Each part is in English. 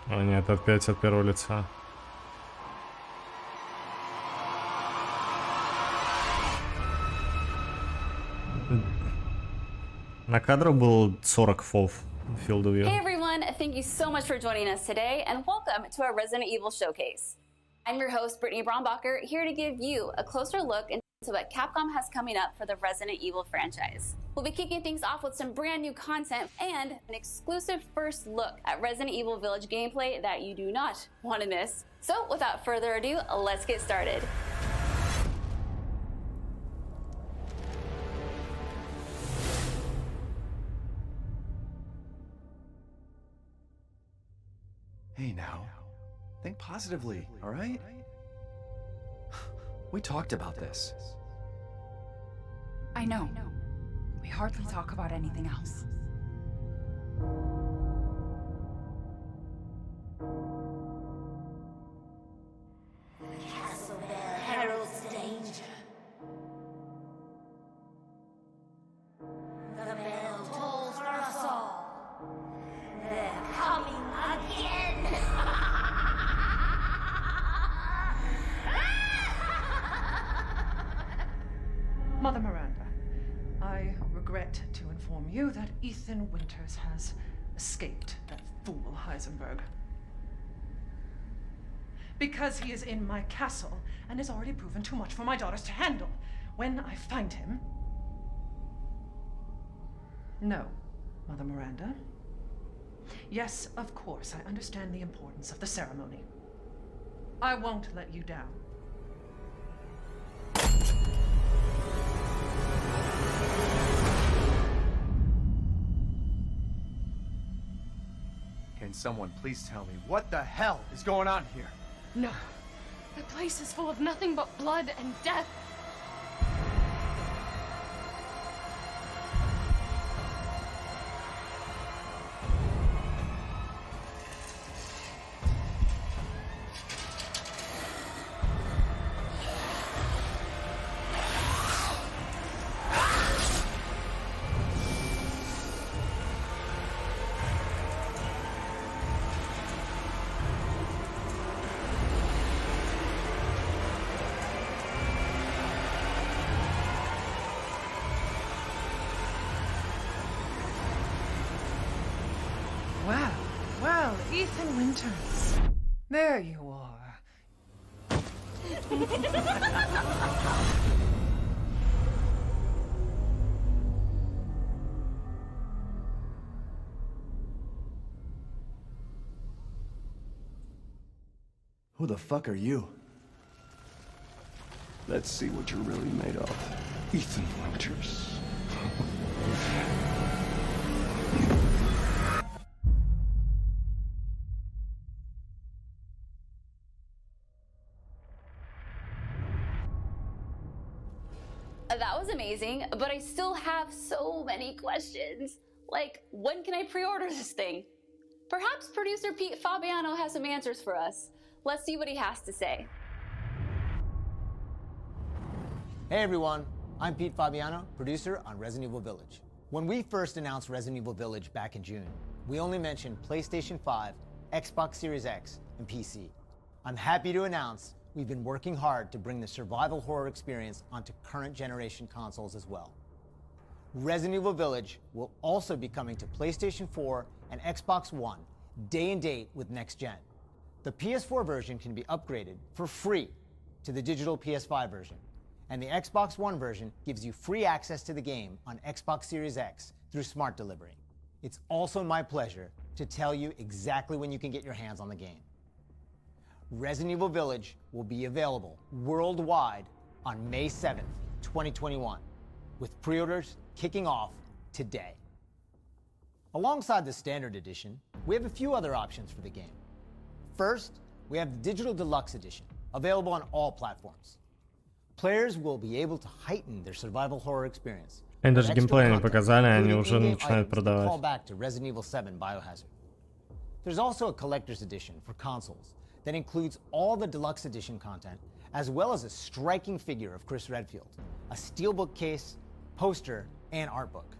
О нет, опять от первого лица. На кадру был 40 фов field of view. Hey everyone, thank you so much for joining us today and welcome to our Resident Evil showcase. I'm your host, Brittany Brombacher, here to give you a closer look into what Capcom has coming up for the Resident Evil franchise. We'll be kicking things off with some brand new content and an exclusive first look at Resident Evil Village gameplay that you do not want to miss. So without further ado, let's get started. Hey now, think positively, all right? We talked about this. I know. We hardly talk about anything else. The castle bell heralds danger. The bell tolls for us all. They're coming again! Mother Miranda, I regret to inform you that Ethan Winters has escaped that fool Heisenberg. Because he is in my castle and has already proven too much for my daughters to handle. When I find him... No, Mother Miranda. Yes, of course, I understand the importance of the ceremony. I won't let you down. Can someone please tell me what the hell is going on here? No. The place is full of nothing but blood and death. Well, Ethan Winters. There you are. Who the fuck are you? Let's see what you're really made of, Ethan Winters. That was amazing, but I still have so many questions. Like, when can I pre-order this thing? Perhaps producer Pete Fabiano has some answers for us. Let's see what he has to say. Hey everyone, I'm Pete Fabiano, producer on Resident Evil Village. When we first announced Resident Evil Village back in June, we only mentioned PlayStation 5, Xbox Series X, and PC. I'm happy to announce we've been working hard to bring the survival horror experience onto current generation consoles as well. Resident Evil Village will also be coming to PlayStation 4 and Xbox One day and date with next gen. The PS4 version can be upgraded for free to the digital PS5 version, and the Xbox One version gives you free access to the game on Xbox Series X through Smart Delivery. It's also my pleasure to tell you exactly when you can get your hands on the game. Resident Evil Village will be available worldwide on May 7th, 2021, with pre-orders kicking off today. Alongside the Standard Edition, we have a few other options for the game. First, we have the Digital Deluxe Edition, available on all platforms. Players will be able to heighten their survival horror experience. Они даже геймплей не показали, они уже начинают Call продавать. back to Resident Evil 7 Biohazard. There's also a collector's edition for consoles that includes all the deluxe edition content, as well as a striking figure of Chris Redfield, a steelbook case, poster, and art book.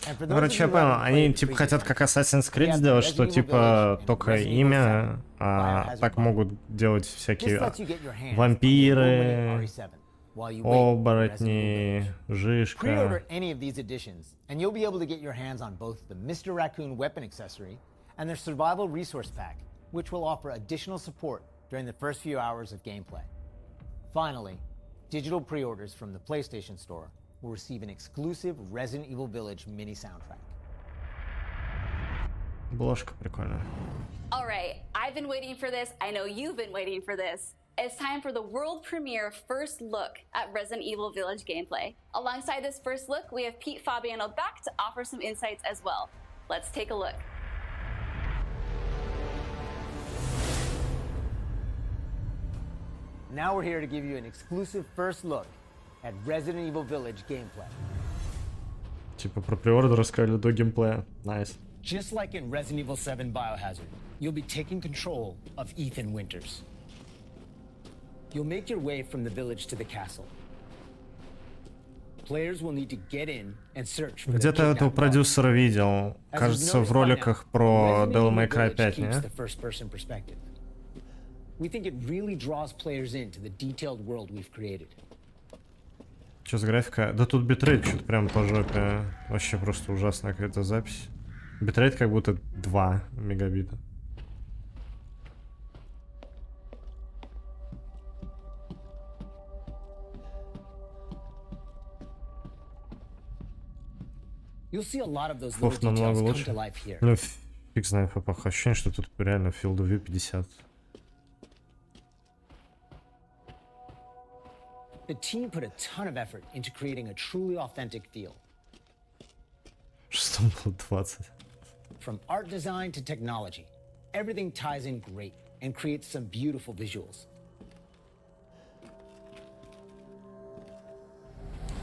And for Ну, those of короче, я you who понял. haven't Они played the типа previous хотят как games, Assassin's we Creed have сделать, Resident что Evil типа Village and только Resident Evil имя, 7 а Biohazard так 1. могут делать This всякие lets you get your hands on the вампиры, award-winning RE7 while you wait for Resident оборотни, Evil Village. Жишка. Pre-order any of these editions, and you'll be able to get your hands on both the Mr. Raccoon weapon accessory and their survival resource pack, which will offer additional support during the first few hours of gameplay. Finally, digital pre-orders from the PlayStation Store will receive an exclusive Resident Evil Village mini soundtrack. Обложка прикольная. All right, I've been waiting for this. I know you've been waiting for this. It's time for the world premiere first look at Resident Evil Village gameplay. Alongside this first look, we have Pete Fabiano back to offer some insights as well. Let's take a look. Now we're here to give you an exclusive first look at Resident Evil Village gameplay. Типа про приордер рассказали до геймплея. Найс. Just like in Resident Evil 7 Biohazard, you'll be taking control of Ethan Winters. You'll make your way from the village to the castle. Players will need to get in and search for Где-то the этого kidnapped продюсера видел. As Кажется, you've в noticed by роликах now, про Resident Devil Evil May Cry Village 5, keeps не? the first-person perspective. We think it really draws players into the detailed world we've created. Что за графика? Да тут битрейт что-то прям по жопе. Вообще просто ужасная какая-то запись. Битрейт как будто 2 мегабита. You'll see a lot of those little Фоф намного details come лучше. to life here. Блин, фиг знает, попах. Ощущение, что тут реально Field of View 50. The team put a ton of effort into creating a truly authentic feel. Что там было 20? From art design to technology, everything ties in great and creates some beautiful visuals.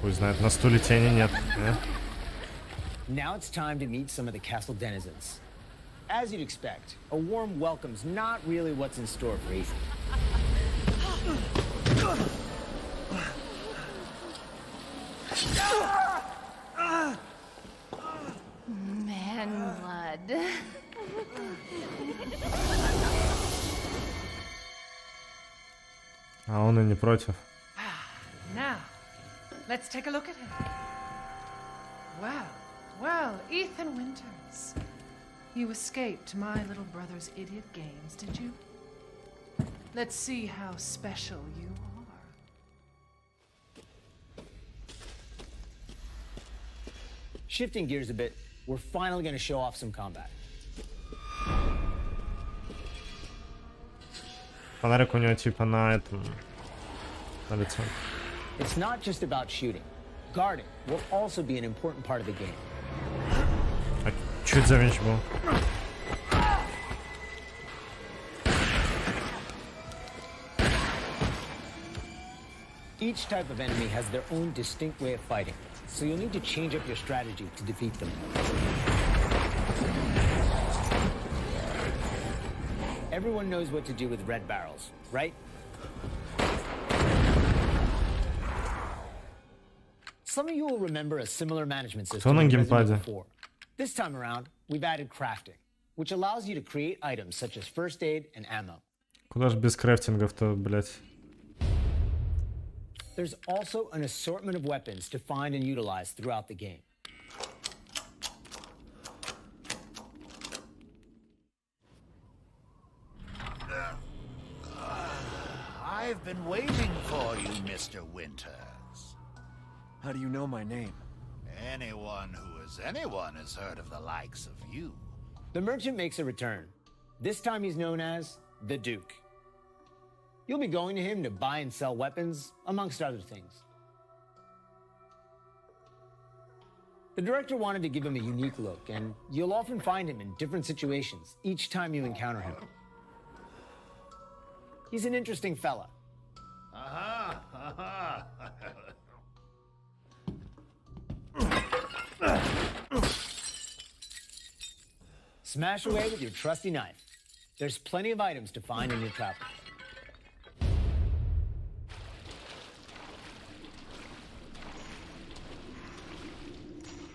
Хуй знает, на стуле тени нет. Now it's time to meet some of the castle denizens. As you'd expect, a warm welcome's not really what's in store for Ethan. Man blood. А он и не против. Now, let's take a look at him. Well, well, Ethan Winters. You escaped my little brother's idiot games, did you? Let's see how special you are. Shifting gears a bit, we're finally going to show off some combat. Фонарик у него типа на этом... на лицо. It's not just about shooting. Guarding will also be an important part of the game. А чё это за вещь был? Each type of enemy has their own distinct way of fighting, so you'll need to change up your strategy to defeat them. Everyone knows what to do with red barrels, right? Some of you will remember a similar management system на in Resident геймпаде? Evil 4. This time around, we've added crafting, which allows you to create items such as first aid and ammo. Куда ж без крафтингов-то, блять? There's also an assortment of weapons to find and utilize throughout the game. I've been waiting for you, Mr. Winters. How do you know my name? Anyone who is anyone has heard of the likes of you. The merchant makes a return. This time he's known as the Duke. You'll be going to him to buy and sell weapons, amongst other things. The director wanted to give him a unique look, and you'll often find him in different situations each time you encounter him. He's an interesting fella. Aha! Aha! Smash away with your trusty knife. There's plenty of items to find in your travels.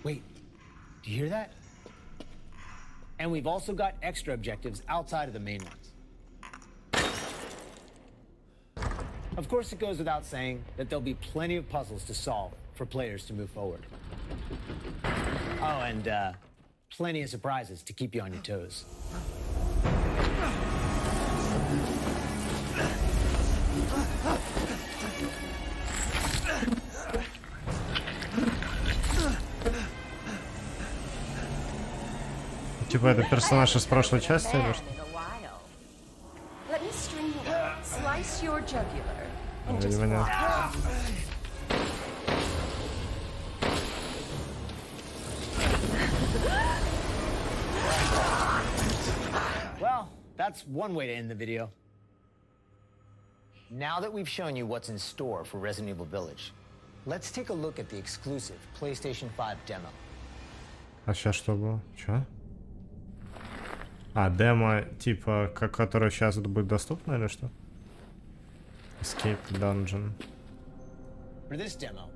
Wait, Do you hear that? And we've also got extra objectives outside of the main ones. Of course, it goes without saying that there'll be plenty of puzzles to solve for players to move forward. Oh, and plenty of surprises to keep you on your toes. Типа это персонаж из прошлой части или что? Let me string you up, slice your jugular, and just Непонятно. walk. Well, that's one way to end the video. Now that we've shown you what's in store for Resident Evil Village, let's take a look at the exclusive PlayStation 5 demo. А сейчас что было? Чё? А, демо, типа, которое сейчас будет доступно или что? Escape Dungeon. For this demo,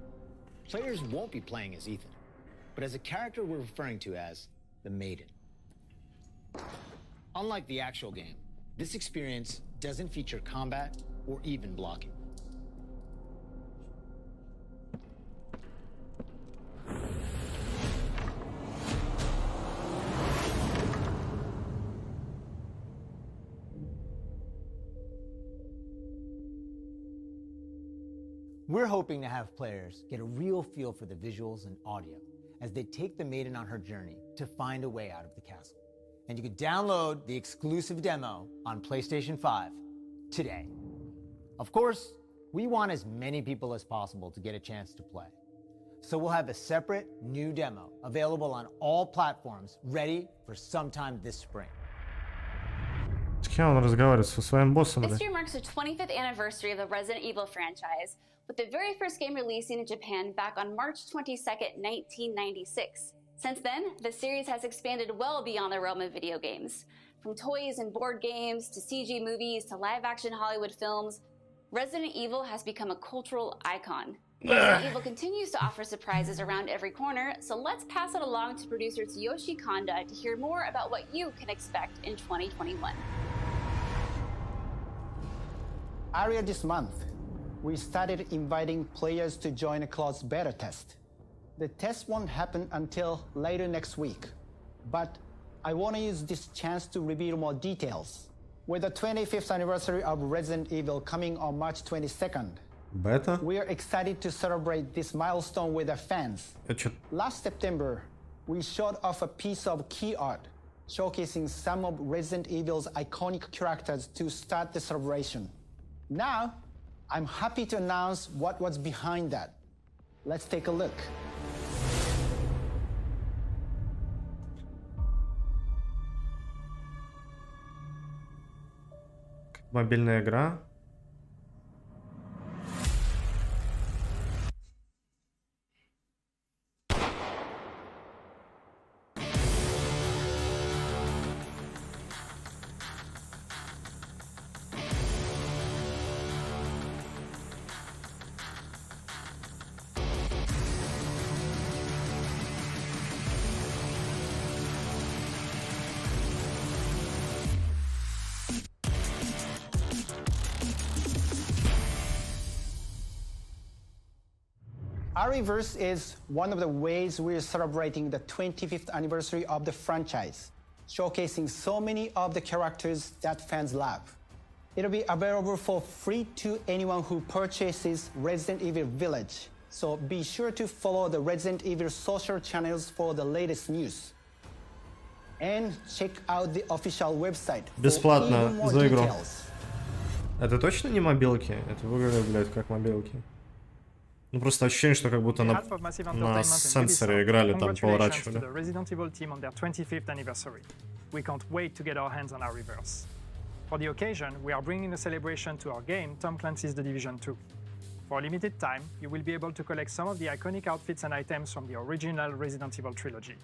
players won't be playing as Ethan, but as a character we're referring to as the Maiden. Unlike the actual game, this experience doesn't feature combat or even blocking. We're hoping to have players get a real feel for the visuals and audio as they take the Maiden on her journey to find a way out of the castle. And you can download the exclusive demo on PlayStation 5 today. Of course, we want as many people as possible to get a chance to play. So we'll have a separate new demo available on all platforms, ready for sometime this spring. С кем он разговаривает? Со своим боссом? This year marks the 25th anniversary of the Resident Evil franchise, with the very first game releasing in Japan back on March 22nd, 1996. Since then, the series has expanded well beyond the realm of video games. From toys and board games, to CG movies, to live-action Hollywood films, Resident Evil has become a cultural icon. Resident Evil continues to offer surprises around every corner, so let's pass it along to producer Tsuyoshi Kanda to hear more about what you can expect in 2021. Earlier this month, we started inviting players to join a closed beta test. The test won't happen until later next week, but I want to use this chance to reveal more details. With the 25th anniversary of Resident Evil coming on March 22nd, Beta? we are excited to celebrate this milestone with our fans. Last September, we showed off a piece of key art showcasing some of Resident Evil's iconic characters to start the celebration. Now, I'm happy to announce what was behind that. Let's take a look. Мобильная игра. Ariverse is one of the ways we're celebrating the 25th anniversary of the franchise, showcasing so many of the characters that fans love. It'll be available for free to anyone who purchases Resident Evil Village, so be sure to follow the Resident Evil social channels for the latest news. And check out the official website for Бесплатно even more за игру. details. Это точно не мобилки? Это выглядит, блядь, как мобилки. Ну просто ощущение, что как будто на сенсоре играли, там поворачивали. Resident Evil team on their 25th anniversary. We can't wait to get our hands on our Ariverse. For the occasion, we are bringing a celebration to our game, Tom Clancy's The Division 2. For a limited time, you will be able to collect some of the iconic outfits and items from the original Resident Evil trilogy.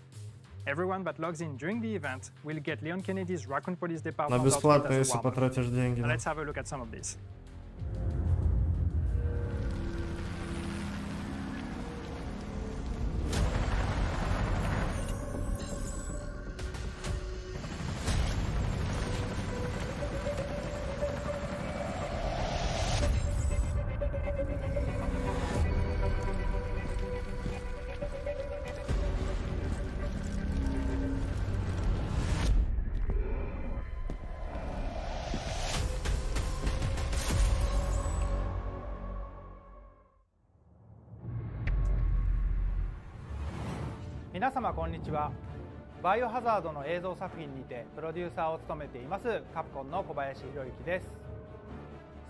Everyone that logs in during the event will get Leon Kennedy's Raccoon Police Department На бесплатно, outfit as если a warm-up. потратишь деньги. Now let's have a look at some of these. 皆様こんにちは。バイオハザードの映像作品にてプロデューサーを務めていますカプコンの小林博之です。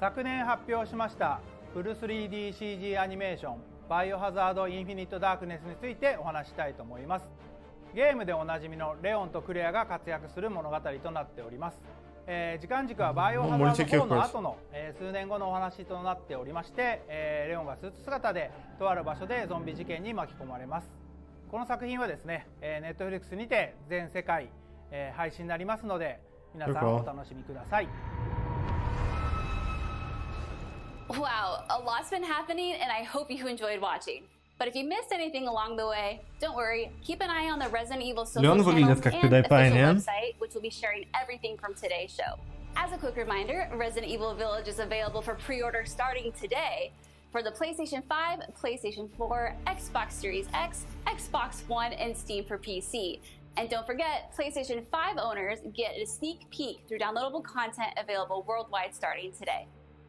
昨年発表しましたフル 3DCG アニメーションバイオハザードインフィニットダークネスについてお話したいと思います。ゲームでおなじみのレオンとクレアが活躍する物語となっております。時間軸はバイオハザード4の後の、数年後のお話となっておりまして、レオンがスーツ姿でとある場所でゾンビ事件に巻き込まれます。この作品はですね、Netflix にて全世界、配信になりますので皆さんお楽しみください。Wow, a lot's been happening, and I hope you enjoyed watching. But if you missed anything along the way, don't worry. Keep an eye on the Resident Evil social channels and official website, which will be sharing everything from today's show. As a quick reminder, Resident Evil Village is available for pre-order starting today for the PlayStation 5, PlayStation 4, Xbox Series X, Xbox One, and Steam for PC. And don't forget, PlayStation 5 owners get a sneak peek through downloadable content available worldwide starting today.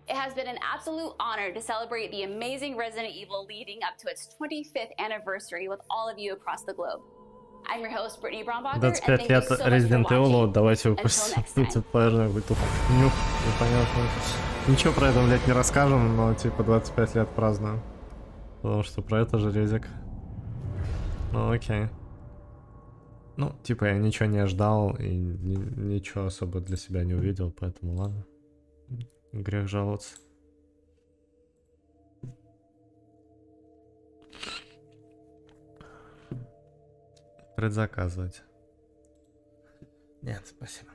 It has been an absolute honor to celebrate the amazing Resident Evil leading up to its 25th anniversary with all of you across the globe. I'm your host, Brittany Brombacher, and thank you so much Resident for watching. Evil, давайте Until next time. мультиплеерную какую-то хуйню, непонятно. Ничего про это, блядь, не расскажем, но типа 25 лет празднуем. Потому что про это же резик. Ну окей. Ну, типа я ничего не ожидал и ничего особо для себя не увидел, поэтому ладно. Грех жаловаться. Предзаказывать. Нет, спасибо.